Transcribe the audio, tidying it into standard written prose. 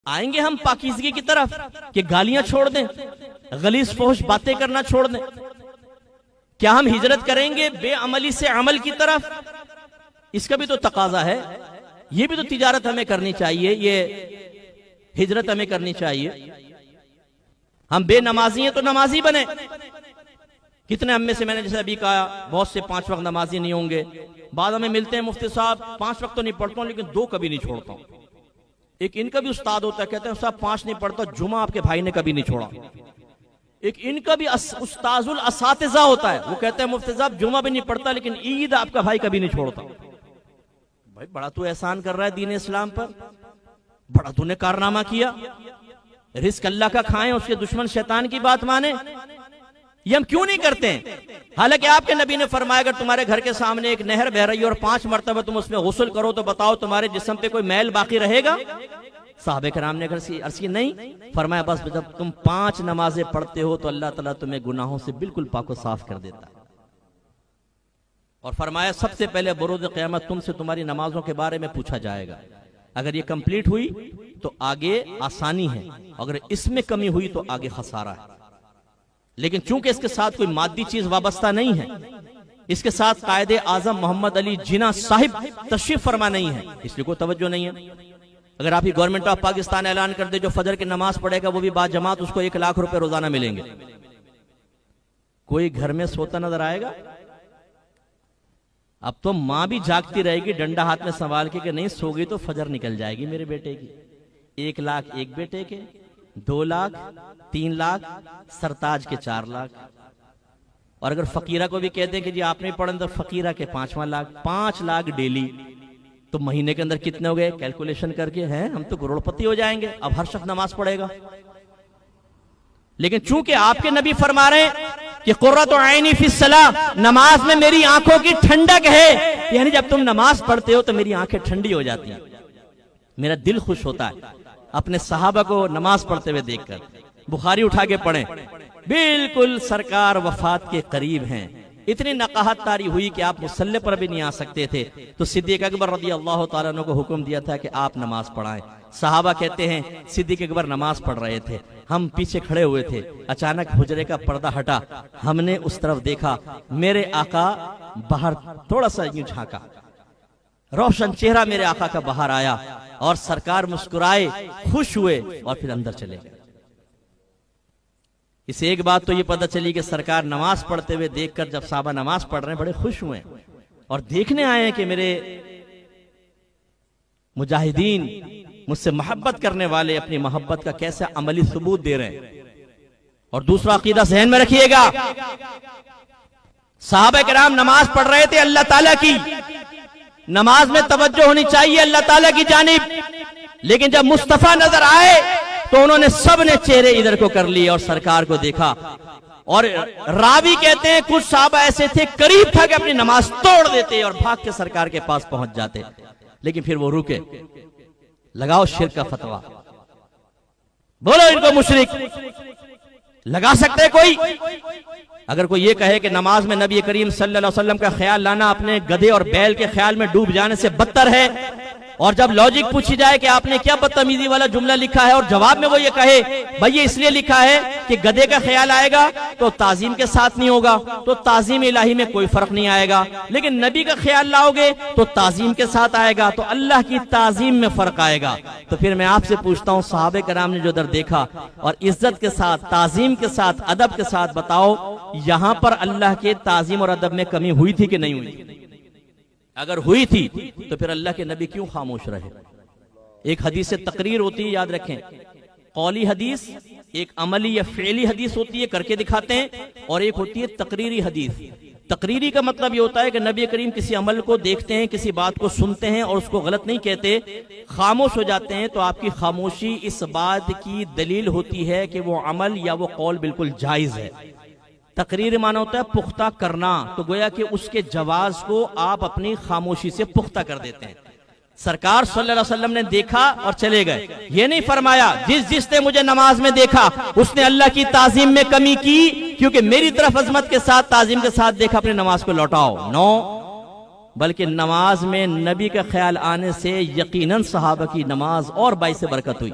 आएंगे हम पाकीज़गी की तरफ कि गालियां छोड़ दें, गलीज़ फहश बातें करना छोड़ दें? क्या हम हिजरत करेंगे बेअमली से अमल की तरफ? इसका भी तो तकाजा है। ये भी तो तिजारत हमें करनी चाहिए, ये हिजरत हमें करनी चाहिए। हम बेनमाजी हैं तो नमाजी बने। कितने हम में से, मैंने जैसे अभी कहा, बहुत से 5 वक्त नमाजी नहीं होंगे। बाद में मिलते हैं, मुफ्ती साहब 5 वक्त तो नहीं पढ़ता हूं लेकिन 2 कभी नहीं छोड़ता हूं। एक इनका भी उस्ताद होता है, कहते हैं साहब 5 नहीं पढ़ता, जुमा आपके भाई ने कभी नहीं छोड़ा। एक इनका भी उस्ताजुल असातिज़ा होता है, वो कहते हैं मुफ्ती साहब जुमा भी नहीं पढ़ता लेकिन ईद आपका भाई कभी नहीं छोड़ता। भाई बड़ा तू एहसान कर रहा है दीन इस्लाम पर, बड़ा तूने कारनामा किया। रिस्क अल्लाह का खाएं, उसके दुश्मन शैतान की बात माने, ये हम क्यों नहीं करते हैं? हालांकि आपके नबी ने फरमाया अगर तुम्हारे घर के सामने एक नहर बह रही है और 5 मरतबा तुम उसमें गुस्ल करो तो बताओ तुम्हारे जिस्म पे कोई मैल बाकी रहेगा? साहबे कराम ने अर्ज़ की नहीं। फरमाया बस जब तुम 5 नमाजें पढ़ते हो तो अल्लाह ताला तुम्हें गुनाहों से बिल्कुल पाको साफ कर देता है। और फरमाया सबसे पहले बरोज़ क़यामत तुमसे तुम्हारी नमाजों के बारे में पूछा जाएगा। अगर ये कंप्लीट हुई तो आगे आसानी है, अगर इसमें कमी हुई तो आगे खसारा है। लेकिन चूंकि इसके साथ कोई मादी चीज वाबस्ता नहीं है, इसके साथ कायदे आजम मोहम्मद अली जिना साहिब तशरीफ फरमा नहीं है, इसलिए कोई तवज्जो नहीं है। अगर आप ही गवर्नमेंट ऑफ पाकिस्तान ऐलान कर दे जो फजर की नमाज पढ़ेगा वो भी बाजमात, उसको 1 लाख रुपए रोजाना मिलेंगे, कोई घर में सोता नजर आएगा? अब तो मां भी जागती रहेगी डंडा हाथ में संभाल के कि नहीं सो गई तो फजर निकल जाएगी मेरे बेटे की। 1 लाख एक बेटे के, 2 लाख, 3 लाख, सरताज के 4 लाख। और अगर फकीरा को भी कहते हैं कि जी आपने पढ़ा तो फकीरा के 5वां लाख, 5 लाख डेली, तो महीने के अंदर कितने हो गए? कैलकुलेशन करके हैं हम तो करोड़पति हो जाएंगे। अब हर शख्स नमाज पढ़ेगा। लेकिन चूंकि आपके नबी फरमा रहे हैं कि कुर्रतु ऐनी फिस्सलाह, नमाज में मेरी आंखों की ठंडक है, यानी जब तुम नमाज पढ़ते हो तो मेरी आंखें ठंडी हो जाती हैं, मेरा दिल खुश होता है अपने सहाबा को नमाज पढ़ते हुए देखकर। बुखारी उठा के पढ़ें, बिल्कुल सरकार वफात के करीब हैं, इतनी नकाहत तारी हुई कि आप मुसल्ले पर भी नहीं आ सकते थे, तो सिद्दीक अकबर रज़ी अल्लाह ताला अन्हु को हुक्म दिया था कि आप नमाज पढ़ाएं। सहाबा कहते हैं सिद्दीक अकबर नमाज पढ़ रहे थे, हम पीछे खड़े हुए थे, अचानक हुजरे का पर्दा हटा, हमने उस तरफ देखा, मेरे आका बाहर थोड़ा सा यूं झांका, रोशन चेहरा मेरे आका का बाहर आया और सरकार मुस्कुराए, खुश हुए और फिर अंदर चले गए। इसे एक बात तो ये पता चली कि सरकार नमाज पढ़ते हुए देखकर जब साहबा नमाज पढ़ रहे हैं बड़े खुश हुए और देखने आए हैं कि मेरे मुजाहिदीन मुझसे मोहब्बत करने वाले अपनी मोहब्बत का कैसे अमली सबूत दे रहे हैं। और दूसरा अकीदा ज़हन में रखिएगा, सहाबा किराम नमाज पढ़ रहे थे, अल्लाह ताला की नमाज में तवज्जो होनी चाहिए अल्लाह ताला की जानिब, लेकिन जब मुस्तफा नजर आए तो उन्होंने सब ने चेहरे इधर को कर लिए और सरकार को देखा। और रावी कहते हैं कुछ साहबा ऐसे थे करीब था कि अपनी नमाज तोड़ देते और भाग के सरकार के पास पहुंच जाते, लेकिन फिर वो रुके। लगाओ शिर्क का फतवा, बोलो इनको मुशरिक लगा सकते हैं कोई? अगर कोई ये कहे कि नमाज में नबी करीम सल्लल्लाहु अलैहि वसल्लम का ख्याल लाना अपने गधे और बैल के ख्याल में डूब जाने से बदतर है, और जब लॉजिक पूछी जाए कि आपने क्या बदतमीजी वाला जुमला लिखा है और जवाब में वो ये कहे भाई ये इसलिए लिखा है कि गधे का ख्याल आएगा तो ताजीम के साथ नहीं होगा, तो ताजीम इलाही में कोई फर्क नहीं आएगा, लेकिन नबी का ख्याल लाओगे तो ताजीम के साथ आएगा, तो अल्लाह की ताजीम में फर्क आएगा। तो फिर मैं आपसे पूछता हूँ, सहाबे कराम ने जो दर देखा और इज्जत के साथ, ताजीम के साथ, अदब के साथ, बताओ यहां पर अल्लाह के ताजीम और अदब में कमी हुई थी कि नहीं हुई थी? अगर हुई थी तो फिर अल्लाह के नबी क्यों खामोश रहे? एक हदीस से तकरीर होती है, याद रखें, कौली हदीस, एक अमली या फेली हदीस होती है, करके दिखाते हैं, और एक होती है तकरीरी हदीस। तकरीरी का मतलब ये होता है कि नबी करीम किसी अमल को देखते हैं, किसी बात को सुनते हैं और उसको गलत नहीं कहते, खामोश हो जाते हैं, तो आपकी खामोशी इस बात की दलील होती है कि वो अमल या वो कौल बिल्कुल जायज है। तकरीर माना होता है पुख्ता करना, तो गोया कि उसके जवाज को आप अपनी खामोशी से पुख्ता कर देते हैं। सरकार सल्लल्लाहु अलैहि वसल्लम ने देखा और चले गए, ये नहीं फरमाया जिसने मुझे नमाज में देखा उसने अल्लाह की ताजीम में कमी की, क्योंकि मेरी तरफ अजमत के साथ, ताजीम के साथ देखा, अपनी नमाज को लौटाओ। नो, बल्कि नमाज में नबी का ख्याल आने से यकीनन सहाबा की नमाज और बाइसे बरकत हुई।